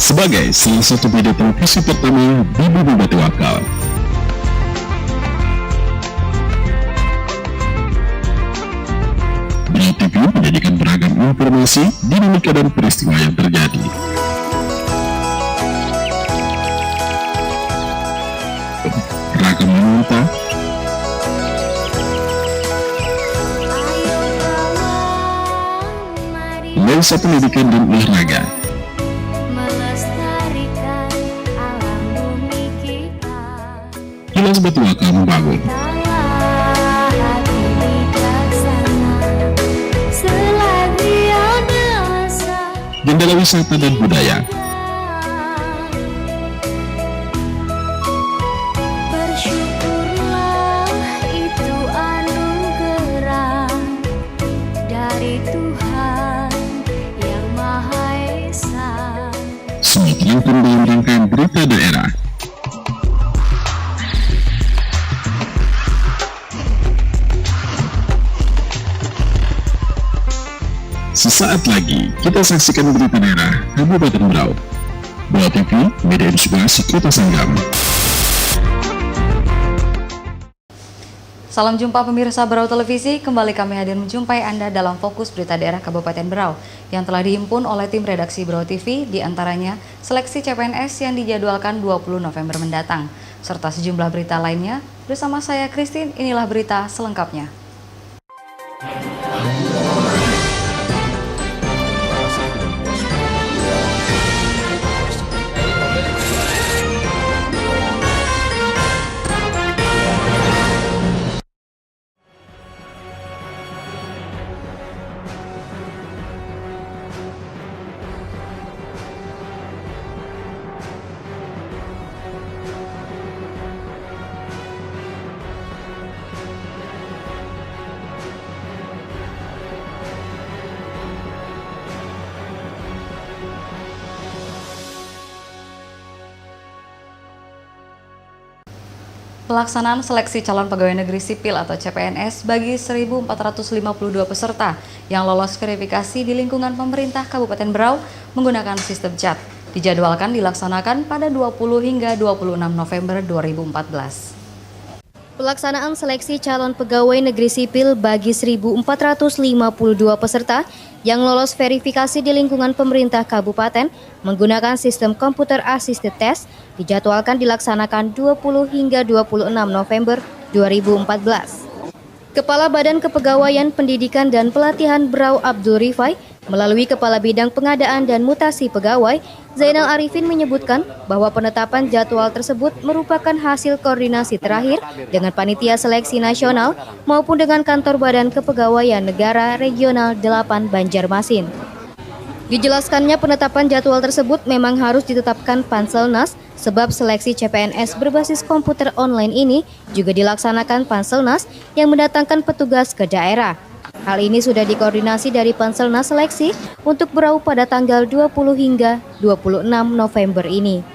Sebagai salah satu media televisi pertama di Bumi Batu Akal, Brau TV menyajikan beragam informasi, dinamika dan peristiwa yang terjadi. Ragam wanita, lensa pendidikan dan olahraga, Kilas Batu Akal membangun. Jendela wisata dan budaya. Bersyukurlah itu anugerah dari Tuhan yang Maha Esa. Semua terangkum dalam rangkaian berita daerah. Sesaat lagi kita saksikan berita daerah Kabupaten Brau. Brau TV, media inspirasi Kota Sanggam. Salam jumpa pemirsa Brau Televisi, kembali kami hadir menjumpai Anda dalam fokus berita daerah Kabupaten Brau yang telah dihimpun oleh tim redaksi Brau TV, diantaranya seleksi CPNS yang dijadwalkan 20 November mendatang, serta sejumlah berita lainnya. Bersama saya Christine, inilah berita selengkapnya. Pelaksanaan seleksi calon pegawai negeri sipil atau CPNS bagi 1.452 peserta yang lolos verifikasi di lingkungan pemerintah Kabupaten Brau menggunakan sistem CAT dijadwalkan dilaksanakan pada 20 hingga 26 November 2014. Pelaksanaan seleksi calon pegawai negeri sipil bagi 1.452 peserta yang lolos verifikasi di lingkungan pemerintah kabupaten menggunakan sistem komputer assisted test dijadwalkan dilaksanakan 20 hingga 26 November 2014. Kepala Badan Kepegawaian Pendidikan dan Pelatihan Brau Abdul Rifai melalui Kepala Bidang Pengadaan dan Mutasi Pegawai, Zainal Arifin menyebutkan bahwa penetapan jadwal tersebut merupakan hasil koordinasi terakhir dengan Panitia Seleksi Nasional maupun dengan Kantor Badan Kepegawaian Negara Regional 8 Banjarmasin. Dijelaskannya penetapan jadwal tersebut memang harus ditetapkan Panselnas sebab seleksi CPNS berbasis komputer online ini juga dilaksanakan Panselnas yang mendatangkan petugas ke daerah. Hal ini sudah dikoordinasi dari Panselnas Seleksi untuk Brau pada tanggal 20 hingga 26 November ini.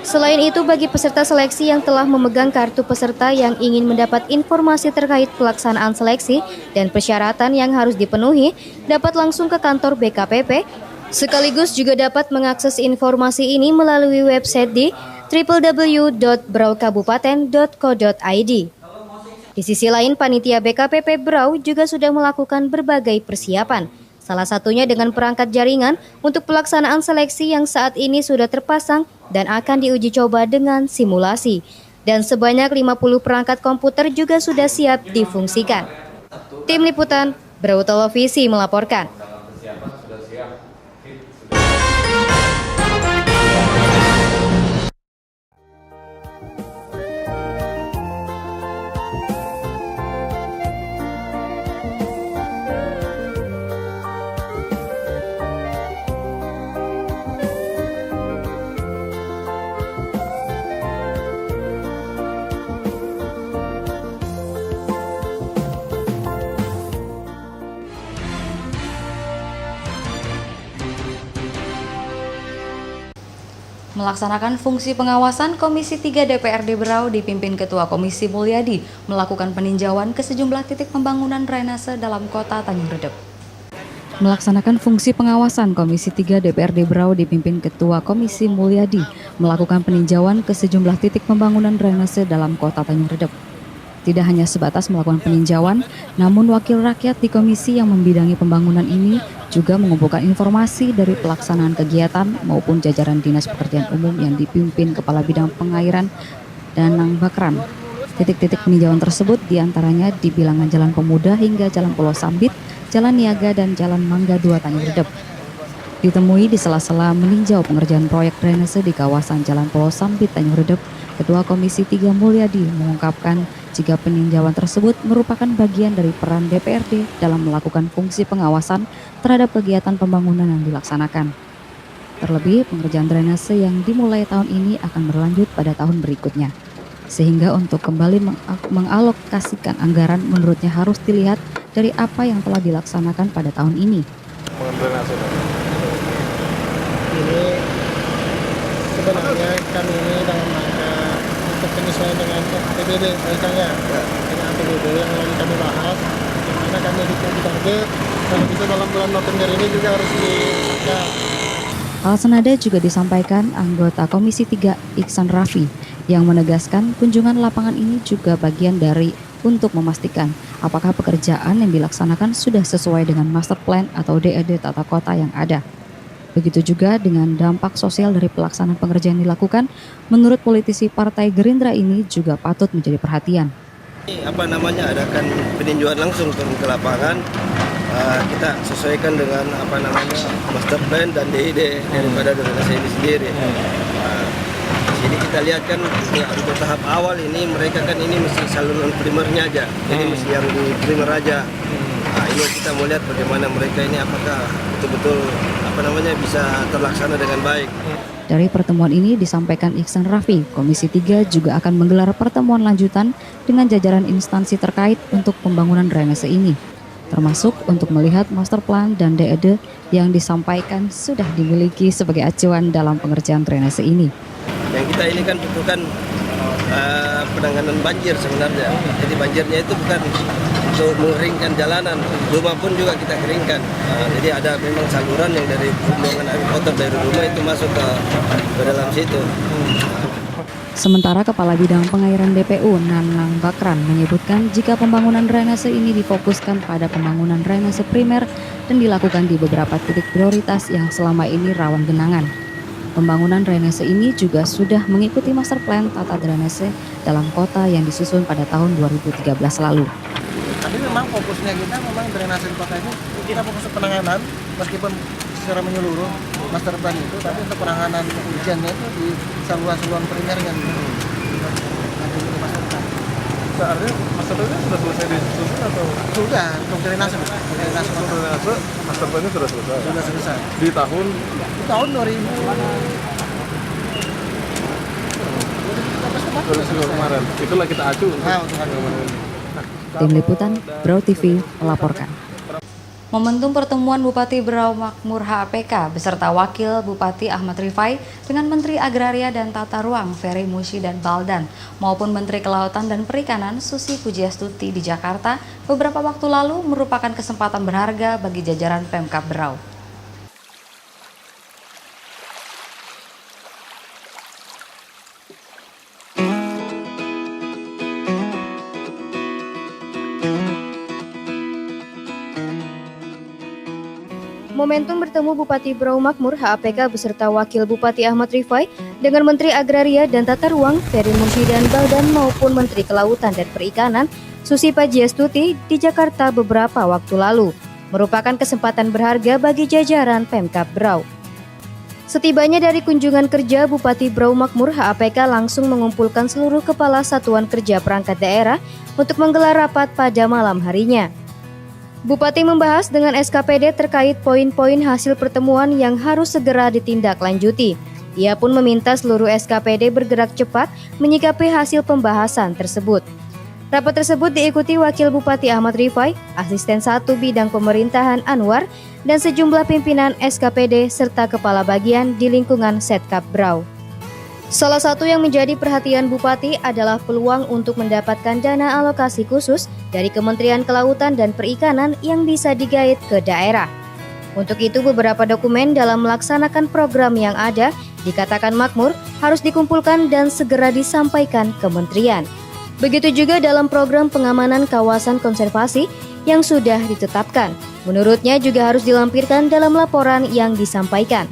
Selain itu, bagi peserta seleksi yang telah memegang kartu peserta yang ingin mendapat informasi terkait pelaksanaan seleksi dan persyaratan yang harus dipenuhi, dapat langsung ke kantor BKPP, sekaligus juga dapat mengakses informasi ini melalui website di www.braukabupaten.co.id. Di sisi lain, Panitia BKPP Brau juga sudah melakukan berbagai persiapan, salah satunya dengan perangkat jaringan untuk pelaksanaan seleksi yang saat ini sudah terpasang dan akan diuji coba dengan simulasi. Dan sebanyak 50 perangkat komputer juga sudah siap difungsikan. Tim Liputan Brau Televisi melaporkan. Melaksanakan fungsi pengawasan, Komisi 3 DPRD Berau dipimpin Ketua Komisi Mulyadi melakukan peninjauan ke sejumlah titik pembangunan drainase dalam kota Tanjung Redep. Melaksanakan fungsi pengawasan, Komisi 3 DPRD Berau dipimpin Ketua Komisi Mulyadi melakukan peninjauan ke sejumlah titik pembangunan drainase dalam kota Tanjung Redep. Tidak hanya sebatas melakukan peninjauan, namun wakil rakyat di komisi yang membidangi pembangunan ini juga mengumpulkan informasi dari pelaksanaan kegiatan maupun jajaran Dinas Pekerjaan Umum yang dipimpin Kepala Bidang Pengairan Danang Bakran. Titik-titik peninjauan tersebut diantaranya di bilangan Jalan Pemuda hingga Jalan Pulau Sambit, Jalan Niaga, dan Jalan Mangga 2 Tanjung Redep. Ditemui di sela-sela meninjau pengerjaan proyek drainase di kawasan Jalan Pulau Sambit Tanjung Redep, Ketua Komisi 3 Mulyadi mengungkapkan jika peninjauan tersebut merupakan bagian dari peran DPRD dalam melakukan fungsi pengawasan terhadap kegiatan pembangunan yang dilaksanakan. Terlebih, pengerjaan drainase yang dimulai tahun ini akan berlanjut pada tahun berikutnya. Sehingga untuk kembali mengalokasikan anggaran menurutnya harus dilihat dari apa yang telah dilaksanakan pada tahun ini. Ini sebenarnya kami ini dalam rangka untuk penyesuaian dengan APBD misalnya dengan APBD yang lagi kami bahas, di mana kami ditarget kalau bisa dalam bulan November ini juga harus dikerja. Hal senada juga disampaikan anggota Komisi 3 Iksan Raffi yang menegaskan kunjungan lapangan ini juga bagian dari untuk memastikan apakah pekerjaan yang dilaksanakan sudah sesuai dengan master plan atau DED tata kota yang ada. Begitu juga dengan dampak sosial dari pelaksanaan pengerjaan dilakukan, menurut politisi Partai Gerindra ini juga patut menjadi perhatian. Adakan peninjauan langsung turun ke lapangan, kita sesuaikan dengan master plan dan DID daripada drainase ini sendiri. Jadi kita lihat kan untuk tahap awal ini mereka kan ini mesti saluran primernya aja, jadi mesti yang di primer aja. Ini kita mau lihat bagaimana mereka ini apakah betul-betul bisa terlaksana dengan baik. Dari pertemuan ini disampaikan Iksan Raffi, Komisi 3 juga akan menggelar pertemuan lanjutan dengan jajaran instansi terkait untuk pembangunan drainase ini, termasuk untuk melihat master plan dan DED yang disampaikan sudah dimiliki sebagai acuan dalam pengerjaan drainase ini. Yang kita ini kan butuhkan penanganan banjir sebenarnya. Jadi banjirnya itu bukan untuk mengeringkan jalanan, rumah pun juga kita keringkan. Jadi ada memang saluran yang dari buangan air kotor dari rumah itu masuk ke dalam situ. Sementara Kepala Bidang Pengairan DPU Danang Bakran menyebutkan jika pembangunan drainase ini difokuskan pada pembangunan drainase primer dan dilakukan di beberapa titik prioritas yang selama ini rawan genangan. Pembangunan drainase ini juga sudah mengikuti master plan tata drainase dalam kota yang disusun pada tahun 2013 lalu. Tapi memang fokusnya kita memang drainase di kota ini kita fokus penanganan meskipun secara menyeluruh master plan itu, tapi untuk penanganan hujannya itu di saluran-saluran primer yang nanti di master plan. Artinya master plan sudah selesai disusun atau? Sudah, untuk drainase master plan sudah selesai? Sudah selesai. Di tahun 2000 kemarin, itulah kita acu untuk Tim Liputan Berau TV melaporkan. Momentum pertemuan Bupati Berau Makmur HAPK beserta Wakil Bupati Ahmad Rifai dengan Menteri Agraria dan Tata Ruang Ferry Musyi dan Baldan maupun Menteri Kelautan dan Perikanan Susi Pujiastuti di Jakarta beberapa waktu lalu merupakan kesempatan berharga bagi jajaran Pemkab Berau. Momentum bertemu Bupati Berau Makmur HAPK beserta Wakil Bupati Ahmad Rifai dengan Menteri Agraria dan Tata Ruang Ferry Musyi dan Baldan maupun Menteri Kelautan dan Perikanan Susi Pujiastuti di Jakarta beberapa waktu lalu merupakan kesempatan berharga bagi jajaran Pemkab Berau. Setibanya dari kunjungan kerja, Bupati Berau Makmur HAPK langsung mengumpulkan seluruh kepala satuan kerja perangkat daerah untuk menggelar rapat pada malam harinya. Bupati membahas dengan SKPD terkait poin-poin hasil pertemuan yang harus segera ditindaklanjuti. Ia pun meminta seluruh SKPD bergerak cepat menyikapi hasil pembahasan tersebut. Rapat tersebut diikuti Wakil Bupati Ahmad Rifai, Asisten 1 Bidang Pemerintahan Anwar, dan sejumlah pimpinan SKPD serta kepala bagian di lingkungan Setkap Berau. Salah satu yang menjadi perhatian Bupati adalah peluang untuk mendapatkan dana alokasi khusus dari Kementerian Kelautan dan Perikanan yang bisa digait ke daerah. Untuk itu beberapa dokumen dalam melaksanakan program yang ada dikatakan makmur harus dikumpulkan dan segera disampaikan kementerian. Begitu juga dalam program pengamanan kawasan konservasi yang sudah ditetapkan. Menurutnya juga harus dilampirkan dalam laporan yang disampaikan.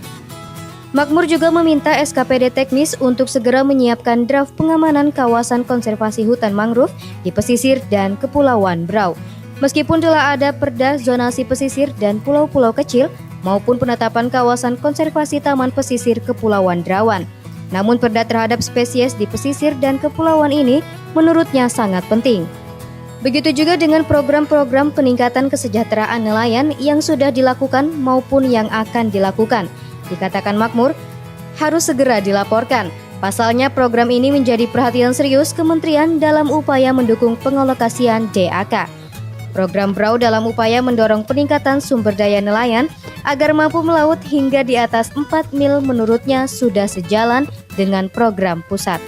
Makmur juga meminta SKPD teknis untuk segera menyiapkan draft pengamanan kawasan konservasi hutan mangrove di pesisir dan Kepulauan Berau. Meskipun telah ada perda zonasi pesisir dan pulau-pulau kecil maupun penetapan kawasan konservasi taman pesisir Kepulauan Derawan. Namun perda terhadap spesies di pesisir dan kepulauan ini menurutnya sangat penting. Begitu juga dengan program-program peningkatan kesejahteraan nelayan yang sudah dilakukan maupun yang akan dilakukan. Dikatakan makmur, harus segera dilaporkan. Pasalnya program ini menjadi perhatian serius kementerian dalam upaya mendukung pengalokasian DAK. Program Berau dalam upaya mendorong peningkatan sumber daya nelayan agar mampu melaut hingga di atas 4 mil menurutnya sudah sejalan dengan program pusat.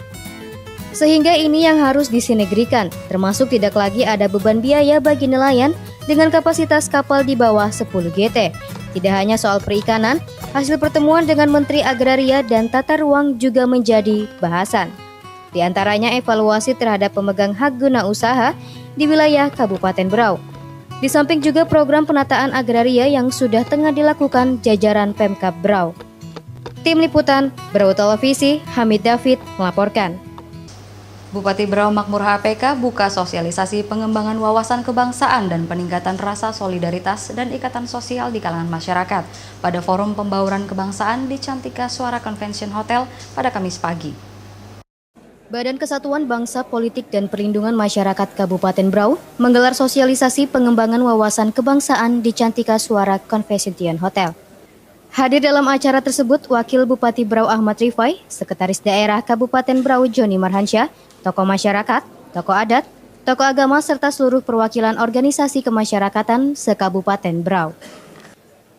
Sehingga ini yang harus disinergikan, termasuk tidak lagi ada beban biaya bagi nelayan dengan kapasitas kapal di bawah 10 GT. Tidak hanya soal perikanan, hasil pertemuan dengan Menteri Agraria dan Tata Ruang juga menjadi bahasan. Di antaranya evaluasi terhadap pemegang hak guna usaha di wilayah Kabupaten Berau. Di samping juga program penataan agraria yang sudah tengah dilakukan jajaran Pemkab Berau. Tim Liputan, Berau Televisi, Hamid David melaporkan. Bupati Berau Makmur HPK buka sosialisasi pengembangan wawasan kebangsaan dan peningkatan rasa solidaritas dan ikatan sosial di kalangan masyarakat pada Forum Pembauran Kebangsaan di Cantika Suara Convention Hotel pada Kamis pagi. Badan Kesatuan Bangsa Politik dan Perlindungan Masyarakat Kabupaten Berau menggelar sosialisasi pengembangan wawasan kebangsaan di Cantika Suara Convention Hotel. Hadir dalam acara tersebut Wakil Bupati Berau Ahmad Rifai, Sekretaris Daerah Kabupaten Berau Joni Marhansyah, tokoh masyarakat, tokoh adat, tokoh agama serta seluruh perwakilan organisasi kemasyarakatan se-Kabupaten Berau.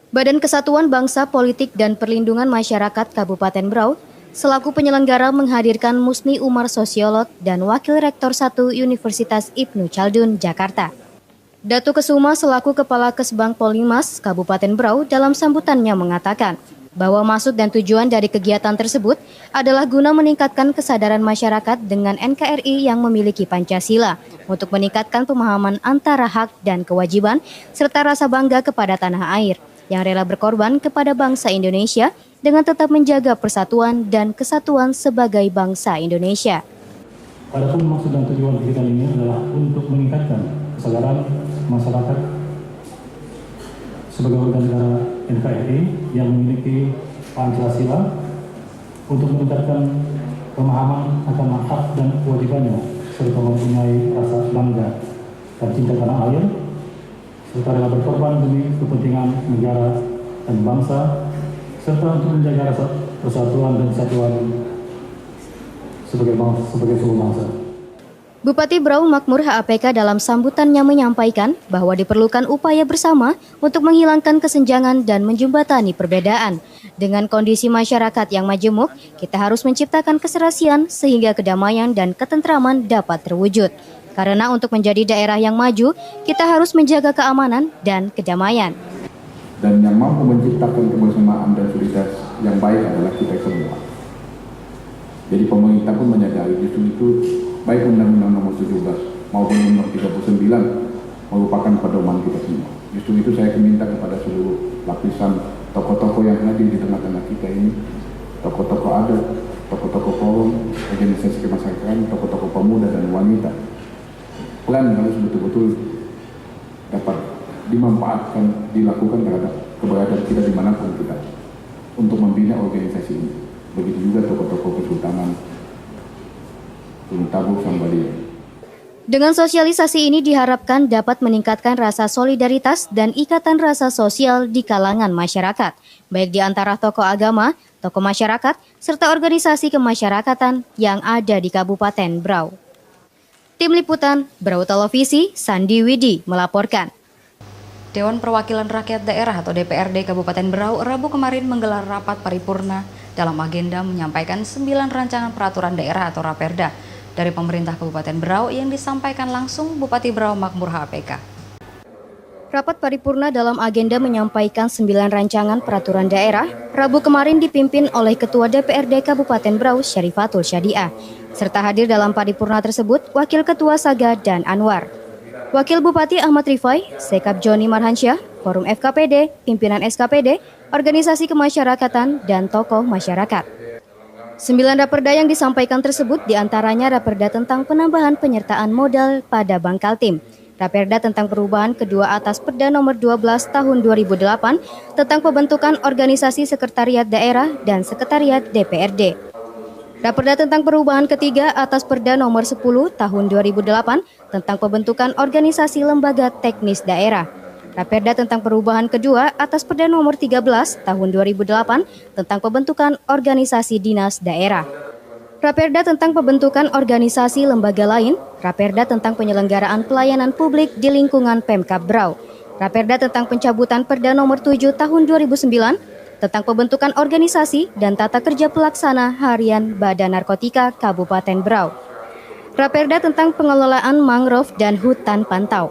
Badan Kesatuan Bangsa Politik dan Perlindungan Masyarakat Kabupaten Berau selaku penyelenggara menghadirkan Musni Umar Sosiolog dan Wakil Rektor 1 Universitas Ibnu Khaldun, Jakarta. Datu Kesuma selaku Kepala Kesbang Polimas Kabupaten Berau dalam sambutannya mengatakan bahwa maksud dan tujuan dari kegiatan tersebut adalah guna meningkatkan kesadaran masyarakat dengan NKRI yang memiliki Pancasila untuk meningkatkan pemahaman antara hak dan kewajiban serta rasa bangga kepada tanah air yang rela berkorban kepada bangsa Indonesia dengan tetap menjaga persatuan dan kesatuan sebagai bangsa Indonesia. Adapun maksud dan tujuan kegiatan ini adalah untuk meningkatkan kesadaran masyarakat sebagai warga negara NKRI yang memiliki Pancasila untuk meningkatkan pemahaman akan hak dan kewajibannya serta mempunyai rasa bangga dan cinta tanah air serta rela berkorban demi kepentingan negara dan bangsa serta untuk menjaga rasa persatuan dan kesatuan sebagai suku bangsa. Bupati Berau Makmur HAPK dalam sambutannya menyampaikan bahwa diperlukan upaya bersama untuk menghilangkan kesenjangan dan menjembatani perbedaan. Dengan kondisi masyarakat yang majemuk, kita harus menciptakan keserasian sehingga kedamaian dan ketentraman dapat terwujud. Karena untuk menjadi daerah yang maju, kita harus menjaga keamanan dan kedamaian. Dan yang mampu menciptakan kebersamaan dan solidaritas yang baik adalah kita semua. Jadi pemerintah pun menyadari justru itu baik Undang-Undang Nomor 17 maupun Nomor 39 merupakan pedoman kita semua. Justru itu saya minta kepada seluruh lapisan tokoh-tokoh yang hadir di tengah-tengah kita ini, tokoh-tokoh adat, tokoh-tokoh forum, organisasi kemasyarakatan, tokoh-tokoh pemuda dan wanita. Plan harus betul-betul dapat dimanfaatkan, dilakukan terhadap keberadaan kita dimanapun kita untuk membina organisasi ini. Begitu juga tokoh-tokoh kesultanan, Gunung Tabuk, Sambalia. Dengan sosialisasi ini diharapkan dapat meningkatkan rasa solidaritas dan ikatan rasa sosial di kalangan masyarakat, baik di antara tokoh agama, tokoh masyarakat, serta organisasi kemasyarakatan yang ada di Kabupaten Berau. Tim Liputan, Berau Televisi, Sandi Widi melaporkan. Dewan Perwakilan Rakyat Daerah atau DPRD Kabupaten Berau Rabu kemarin menggelar rapat paripurna dalam agenda menyampaikan 9 rancangan peraturan daerah atau Raperda dari pemerintah Kabupaten Berau yang disampaikan langsung Bupati Berau Makmur HAPK. Rapat paripurna dalam agenda menyampaikan 9 rancangan peraturan daerah Rabu kemarin dipimpin oleh Ketua DPRD Kabupaten Berau Syarifatul Syadiah. Serta hadir dalam paripurna tersebut Wakil Ketua Saga dan Anwar. Wakil Bupati Ahmad Rifai, Sekap Joni Marhansyah, Forum FKPD, Pimpinan SKPD, Organisasi Kemasyarakatan, dan tokoh masyarakat. 9 raperda yang disampaikan tersebut diantaranya raperda tentang penambahan penyertaan modal pada Bank Kaltim, raperda tentang perubahan kedua atas Perda nomor 12 tahun 2008 tentang pembentukan organisasi sekretariat daerah dan sekretariat DPRD. Raperda tentang perubahan ketiga atas Perda nomor 10 tahun 2008 tentang pembentukan organisasi lembaga teknis daerah. Raperda tentang perubahan kedua atas Perda nomor 13 tahun 2008 tentang pembentukan organisasi dinas daerah. Raperda tentang pembentukan organisasi lembaga lain, Raperda tentang penyelenggaraan pelayanan publik di lingkungan Pemkab Berau, Raperda tentang pencabutan Perda nomor 7 tahun 2009 tentang pembentukan organisasi dan tata kerja pelaksana harian Badan Narkotika Kabupaten Berau, Raperda tentang pengelolaan mangrove dan hutan pantau,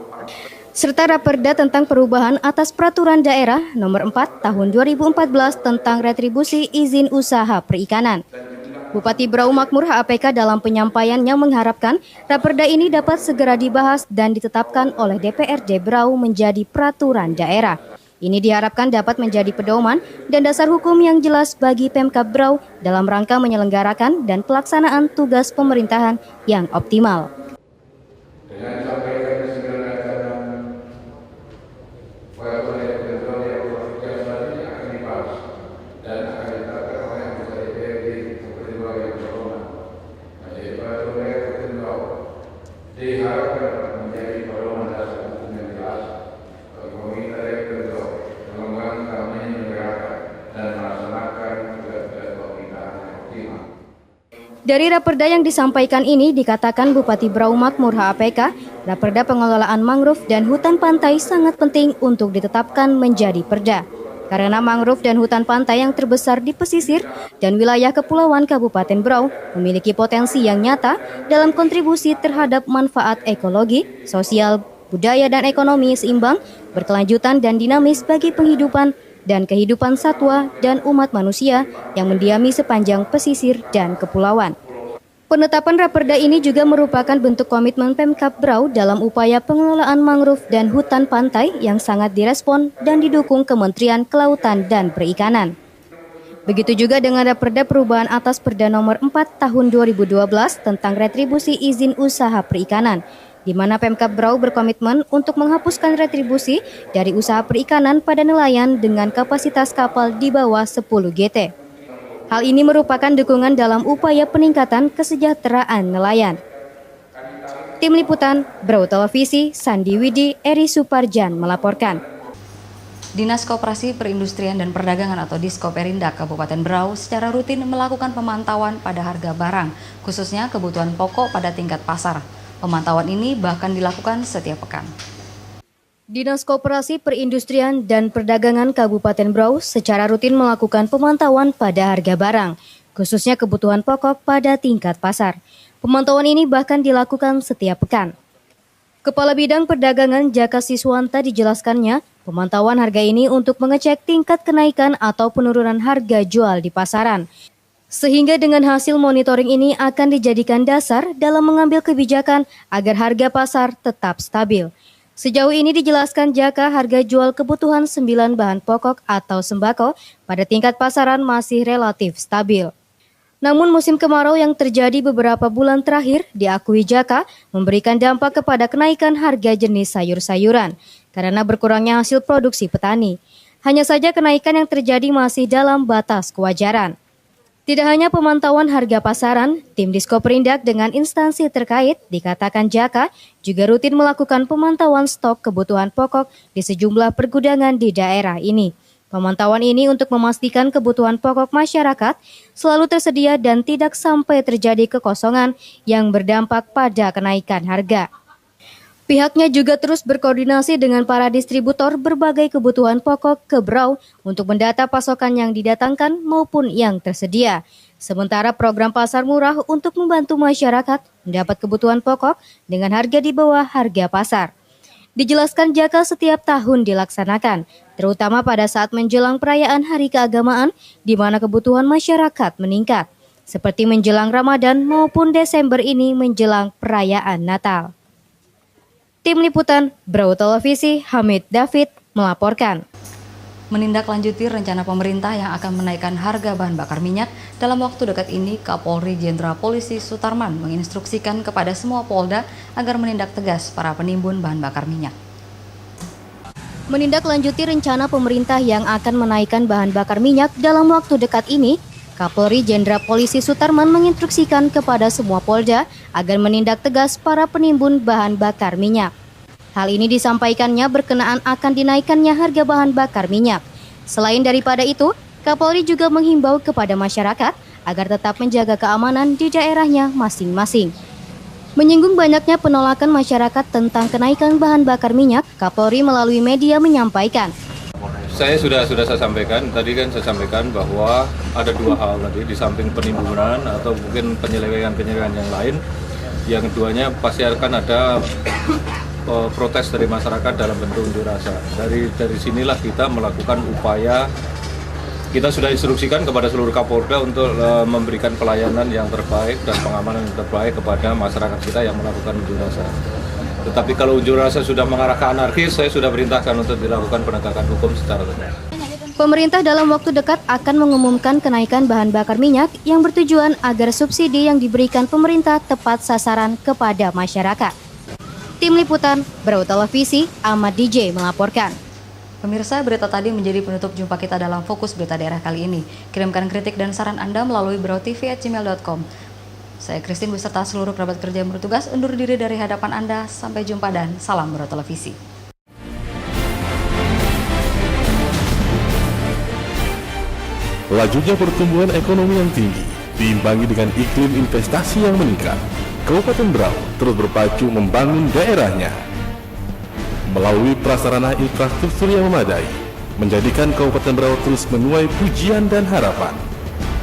serta Raperda tentang perubahan atas Peraturan Daerah nomor 4 tahun 2014 tentang retribusi izin usaha perikanan. Bupati Berau Makmur HAPK dalam penyampaiannya mengharapkan raperda ini dapat segera dibahas dan ditetapkan oleh DPRD Berau menjadi peraturan daerah. Ini diharapkan dapat menjadi pedoman dan dasar hukum yang jelas bagi Pemkab Berau dalam rangka menyelenggarakan dan pelaksanaan tugas pemerintahan yang optimal. Dari raperda yang disampaikan ini dikatakan Bupati Berau Makmur HAPK, raperda pengelolaan mangrove dan hutan pantai sangat penting untuk ditetapkan menjadi perda. Karena mangrove dan hutan pantai yang terbesar di pesisir dan wilayah kepulauan Kabupaten Berau memiliki potensi yang nyata dalam kontribusi terhadap manfaat ekologi, sosial, budaya dan ekonomi seimbang, berkelanjutan dan dinamis bagi penghidupan dan kehidupan satwa dan umat manusia yang mendiami sepanjang pesisir dan kepulauan. Penetapan raperda ini juga merupakan bentuk komitmen Pemkab Berau dalam upaya pengelolaan mangrove dan hutan pantai yang sangat direspon dan didukung Kementerian Kelautan dan Perikanan. Begitu juga dengan raperda perubahan atas Perda nomor 4 tahun 2012 tentang retribusi izin usaha perikanan, di mana Pemkab Berau berkomitmen untuk menghapuskan retribusi dari usaha perikanan pada nelayan dengan kapasitas kapal di bawah 10 GT. Hal ini merupakan dukungan dalam upaya peningkatan kesejahteraan nelayan. Tim Liputan, Berau Televisi, Sandi Widi, Eri Suparjan melaporkan. Dinas Koperasi Perindustrian dan Perdagangan atau Diskoperindak Kabupaten Berau secara rutin melakukan pemantauan pada harga barang, khususnya kebutuhan pokok pada tingkat pasar. Pemantauan ini bahkan dilakukan setiap pekan. Dinas Koperasi Perindustrian dan Perdagangan Kabupaten Berau secara rutin melakukan pemantauan pada harga barang, khususnya kebutuhan pokok pada tingkat pasar. Pemantauan ini bahkan dilakukan setiap pekan. Kepala Bidang Perdagangan Jaka Siswanta dijelaskannya, pemantauan harga ini untuk mengecek tingkat kenaikan atau penurunan harga jual di pasaran. Sehingga dengan hasil monitoring ini akan dijadikan dasar dalam mengambil kebijakan agar harga pasar tetap stabil. Sejauh ini dijelaskan Jaka harga jual kebutuhan 9 bahan pokok atau sembako pada tingkat pasaran masih relatif stabil. Namun musim kemarau yang terjadi beberapa bulan terakhir diakui Jaka memberikan dampak kepada kenaikan harga jenis sayur-sayuran karena berkurangnya hasil produksi petani. Hanya saja kenaikan yang terjadi masih dalam batas kewajaran. Tidak hanya pemantauan harga pasaran, tim Diskoperindak dengan instansi terkait dikatakan Jaka juga rutin melakukan pemantauan stok kebutuhan pokok di sejumlah pergudangan di daerah ini. Pemantauan ini untuk memastikan kebutuhan pokok masyarakat selalu tersedia dan tidak sampai terjadi kekosongan yang berdampak pada kenaikan harga. Pihaknya juga terus berkoordinasi dengan para distributor berbagai kebutuhan pokok ke Berau untuk mendata pasokan yang didatangkan maupun yang tersedia. Sementara program pasar murah untuk membantu masyarakat mendapat kebutuhan pokok dengan harga di bawah harga pasar. Dijelaskan jaka setiap tahun dilaksanakan, terutama pada saat menjelang perayaan hari keagamaan di mana kebutuhan masyarakat meningkat, seperti menjelang Ramadan maupun Desember ini menjelang perayaan Natal. Tim Liputan Berau Televisi, Hamid David melaporkan. Menindaklanjuti rencana pemerintah yang akan menaikkan harga bahan bakar minyak, dalam waktu dekat ini Kapolri Jenderal Polisi Sutarman menginstruksikan kepada semua Polda agar menindak tegas para penimbun bahan bakar minyak. Menindaklanjuti rencana pemerintah yang akan menaikkan bahan bakar minyak dalam waktu dekat ini, Kapolri Jenderal Polisi Sutarman menginstruksikan kepada semua Polda agar menindak tegas para penimbun bahan bakar minyak. Hal ini disampaikannya berkenaan akan dinaikannya harga bahan bakar minyak. Selain daripada itu, Kapolri juga menghimbau kepada masyarakat agar tetap menjaga keamanan di daerahnya masing-masing. Menyinggung banyaknya penolakan masyarakat tentang kenaikan bahan bakar minyak, Kapolri melalui media menyampaikan, Saya sudah saya sampaikan, tadi kan saya sampaikan bahwa ada dua hal tadi, di samping penimbunan atau mungkin penyelewengan yang lain. Yang keduanya pasti akan ada protes dari masyarakat dalam bentuk unjuk rasa. Dari sinilah kita melakukan upaya, kita sudah instruksikan kepada seluruh Kapolda untuk memberikan pelayanan yang terbaik dan pengamanan yang terbaik kepada masyarakat kita yang melakukan unjuk rasa. Tetapi kalau unjuk rasa sudah mengarah ke anarkis, saya sudah perintahkan untuk dilakukan penegakan hukum secara tegas. Pemerintah dalam waktu dekat akan mengumumkan kenaikan bahan bakar minyak yang bertujuan agar subsidi yang diberikan pemerintah tepat sasaran kepada masyarakat. Tim Liputan Berau Televisi, Ahmad DJ melaporkan. Pemirsa, berita tadi menjadi penutup jumpa kita dalam Fokus Berita Daerah kali ini. Kirimkan kritik dan saran Anda melalui brautv@gmail.com. Saya Christine beserta seluruh kerabat kerja yang bertugas undur diri dari hadapan Anda. Sampai jumpa dan salam Berau Televisi. Lajunya pertumbuhan ekonomi yang tinggi diimbangi dengan iklim investasi yang meningkat. Kabupaten Berau terus berpacu membangun daerahnya. Melalui prasarana infrastruktur yang memadai, menjadikan Kabupaten Berau terus menuai pujian dan harapan.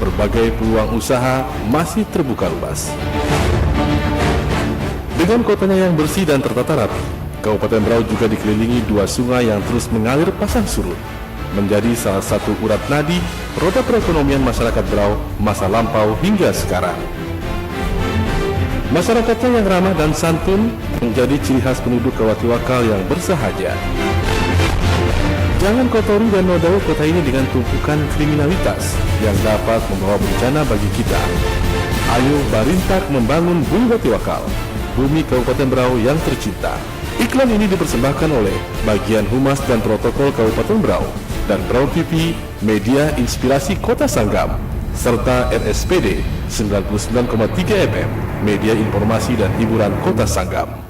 Berbagai peluang usaha masih terbuka luas. Dengan kotanya yang bersih dan tertata rapi, Kabupaten Berau juga dikelilingi dua sungai yang terus mengalir pasang surut, menjadi salah satu urat nadi roda perekonomian masyarakat Berau masa lampau hingga sekarang. Masyarakatnya yang ramah dan santun menjadi ciri khas penduduk Kawatiwakal yang bersahaja. Jangan kotori dan nodai kota ini dengan tumpukan kriminalitas yang dapat membawa bencana bagi kita. Ayo barintak membangun Bumi Watiwakal, bumi Kabupaten Berau yang tercinta. Iklan ini dipersembahkan oleh Bagian Humas dan Protokol Kabupaten Berau dan Berau TV, media inspirasi Kota Sanggam, serta RSPD 99,3 FM, media informasi dan hiburan Kota Sanggam.